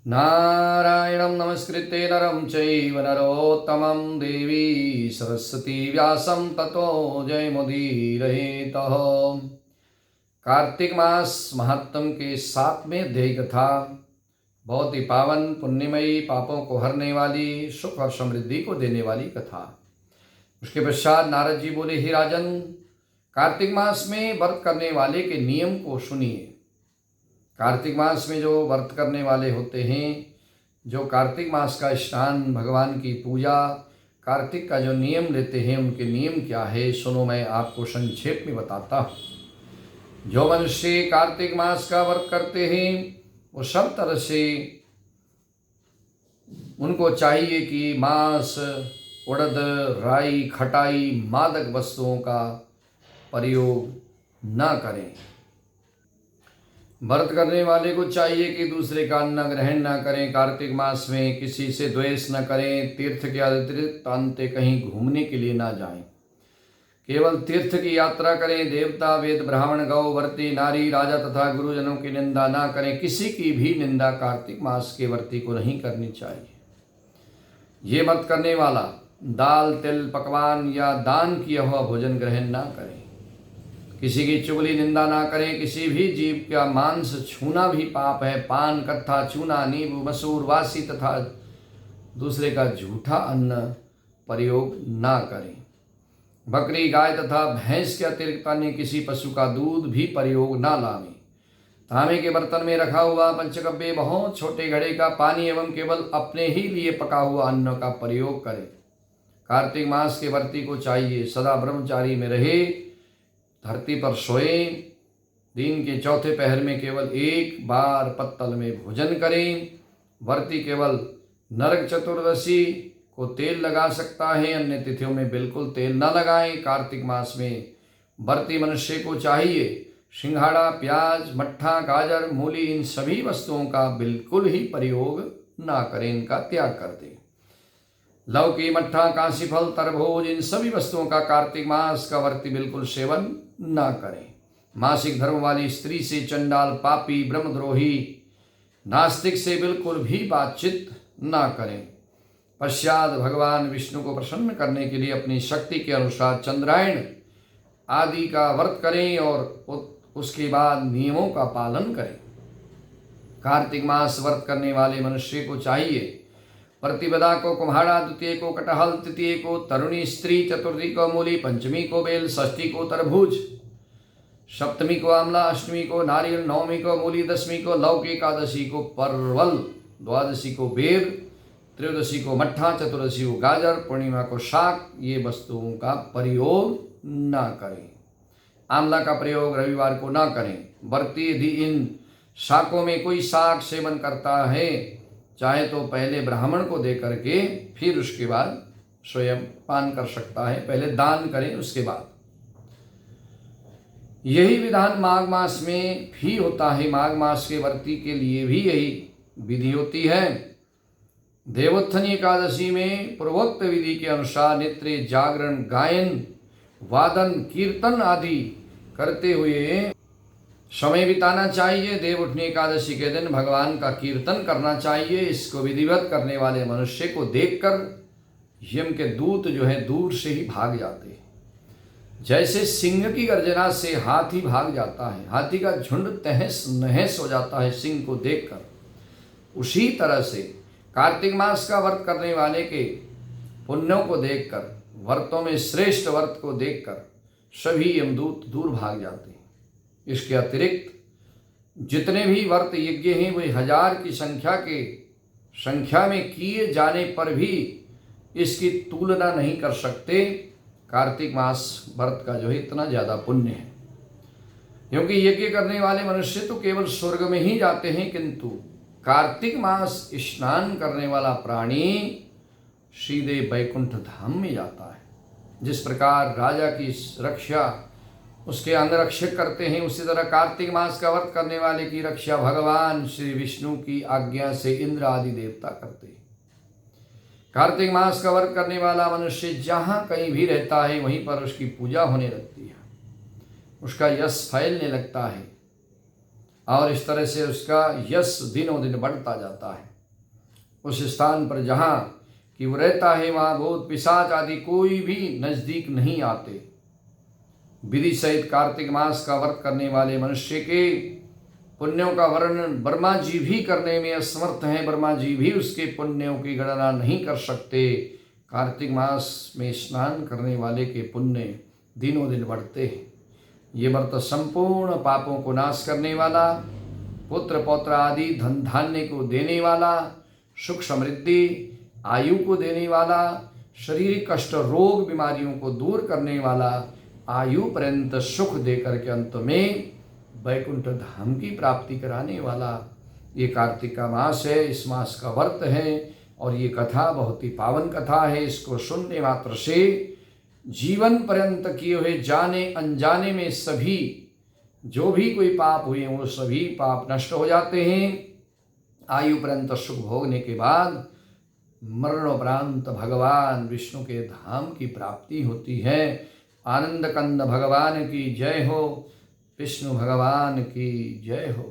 नारायणं नमस्कृत्य नरं चैव नरोत्तमं देवी सरस्वती व्यासं ततो जयमुदीरयेतः। कार्तिक मास महात्म के 7वें अध्याय कथा बहुत ही पावन पुण्यमयी, पापों को हरने वाली, सुख और समृद्धि को देने वाली कथा। उसके पश्चात नारद जी बोले, हे राजन, कार्तिक मास में व्रत करने वाले के नियम को सुनिए। कार्तिक मास में जो व्रत करने वाले होते हैं, जो कार्तिक मास का स्नान, भगवान की पूजा, कार्तिक का जो नियम लेते हैं, उनके नियम क्या है सुनो, मैं आपको संक्षेप में बताता हूँ। जो मनुष्य कार्तिक मास का व्रत करते हैं वो सब तरह से उनको चाहिए कि मांस, उड़द, राई, खटाई, मादक वस्तुओं का प्रयोग न करें। व्रत करने वाले को चाहिए कि दूसरे का अन्न ग्रहण न करें। कार्तिक मास में किसी से द्वेष न करें। तीर्थ के अतिरिक्त अंत कहीं घूमने के लिए ना जाएं। केवल तीर्थ की यात्रा करें। देवता, वेद, ब्राह्मण, गौ, व्रती, नारी, राजा तथा गुरुजनों की निंदा ना करें। किसी की भी निंदा कार्तिक मास के व्रती को नहीं करनी चाहिए। ये व्रत करने वाला दाल, तिल, पकवान या दान किया हुआ भोजन ग्रहण ना करें। किसी की चुगली, निंदा ना करें। किसी भी जीव का मांस छूना भी पाप है। पान, कत्था, चूना, नींबू, मसूर, वासी तथा दूसरे का झूठा अन्न प्रयोग ना करें। बकरी, गाय तथा भैंस के अतिरिक्त अन्य किसी पशु का दूध भी प्रयोग ना लावें। तांबे के बर्तन में रखा हुआ पंचगव्य, बहुत छोटे घड़े का पानी एवं केवल अपने ही लिए पका हुआ अन्न का प्रयोग करें। कार्तिक मास के व्रती को चाहिए सदा ब्रह्मचारी में रहे, धरती पर सोए, दिन के चौथे पहर में केवल एक बार पत्तल में भोजन करें। व्रती केवल नरक चतुर्दशी को तेल लगा सकता है, अन्य तिथियों में बिल्कुल तेल न लगाएं। कार्तिक मास में व्रती मनुष्य को चाहिए सिंघाड़ा, प्याज, मट्ठा, गाजर, मूली, इन सभी वस्तुओं का बिल्कुल ही प्रयोग ना करें, इनका त्याग कर दें। लौकी, मट्ठा, काशी फल, तरबूज, इन सभी वस्तुओं का कार्तिक मास का व्रती बिल्कुल सेवन ना करें। मासिक धर्म वाली स्त्री से, चंडाल, पापी, ब्रह्मद्रोही, नास्तिक से बिल्कुल भी बातचीत ना करें। पश्चात भगवान विष्णु को प्रसन्न करने के लिए अपनी शक्ति के अनुसार चंद्रायण आदि का व्रत करें और उसके बाद नियमों का पालन करें। कार्तिक मास व्रत करने वाले मनुष्य को चाहिए प्रतिपदा को कुम्हाड़ा, द्वितीय को कटहल, तृतीय को तरुणी स्त्री, चतुर्थी को मूली, पंचमी को बेल, षष्ठी को तरबूज, सप्तमी को आंवला, अष्टमी को नारियल, नवमी को मूली, दसवीं को लौकी, एकादशी को परवल, द्वादशी को बेर, त्रयोदशी को मट्ठा, चतुर्दशी को गाजर, पूर्णिमा को शाक, ये वस्तुओं का प्रयोग ना करें। आंवला का प्रयोग रविवार को ना करें। व्रती यदि इन शाकों में कोई शाक सेवन करता है, चाहे तो पहले ब्राह्मण को दे करके फिर उसके बाद स्वयं पान कर सकता है। पहले दान करें, उसके बाद। यही विधान माघ मास में भी होता है। माघ मास के व्रती के लिए भी यही विधि होती है। देवोत्थानी एकादशी में पूर्वोक्त विधि के अनुसार नित्य जागरण, गायन, वादन, कीर्तन आदि करते हुए समय बिताना चाहिए। देवउठनी एकादशी के दिन भगवान का कीर्तन करना चाहिए। इसको विधिवत करने वाले मनुष्य को देखकर यम के दूत जो है दूर से ही भाग जाते हैं। जैसे सिंह की गर्जना से हाथी भाग जाता है, हाथी का झुंड तहस नहस हो जाता है सिंह को देखकर, उसी तरह से कार्तिक मास का व्रत करने वाले के पुण्यों को देखकर, व्रतों में श्रेष्ठ व्रत को देखकर सभी यमदूत दूर भाग जाते हैं। इसके अतिरिक्त जितने भी व्रत यज्ञ हैं वे 1000 की संख्या में किए जाने पर भी इसकी तुलना नहीं कर सकते। कार्तिक मास व्रत का जो है इतना ज़्यादा पुण्य है, क्योंकि यज्ञ करने वाले मनुष्य तो केवल स्वर्ग में ही जाते हैं, किंतु कार्तिक मास स्नान करने वाला प्राणी सीधे वैकुंठ धाम में जाता है। जिस प्रकार राजा की रक्षा उसके अंगरक्षक करते हैं, उसी तरह कार्तिक मास का व्रत करने वाले की रक्षा भगवान श्री विष्णु की आज्ञा से इंद्र आदि देवता करते हैं। कार्तिक मास का व्रत करने वाला मनुष्य जहाँ कहीं भी रहता है वहीं पर उसकी पूजा होने लगती है, उसका यश फैलने लगता है। और इस तरह से उसका यश दिनों दिन बढ़ता जाता है। उस स्थान पर जहाँ कि वो रहता है वहाँ भूत पिशाच आदि कोई भी नज़दीक नहीं आते। विधि सहित कार्तिक मास का व्रत करने वाले मनुष्य के पुण्यों का वर्णन ब्रह्मा जी भी करने में असमर्थ हैं। ब्रह्मा जी भी उसके पुण्यों की गणना नहीं कर सकते। कार्तिक मास में स्नान करने वाले के पुण्य दिनों दिन बढ़ते हैं। ये व्रत संपूर्ण पापों को नाश करने वाला, पुत्र पौत्र आदि धन धान्य को देने वाला, सुख समृद्धि आयु को देने वाला, शारीरिक कष्ट रोग बीमारियों को दूर करने वाला, आयु पर्यंत सुख देकर के अंत में वैकुंठ धाम की प्राप्ति कराने वाला ये कार्तिक का मास है। इस मास का व्रत है और ये कथा बहुत ही पावन कथा है। इसको सुनने मात्र से जीवन पर्यंत किए हुए जाने अनजाने में सभी जो भी कोई पाप हुए वो सभी पाप नष्ट हो जाते हैं। आयु पर्यंत सुख भोगने के बाद मरणोपरांत भगवान विष्णु के धाम की प्राप्ति होती है। आनंद कंद भगवान की जय हो, विष्णु भगवान की जय हो।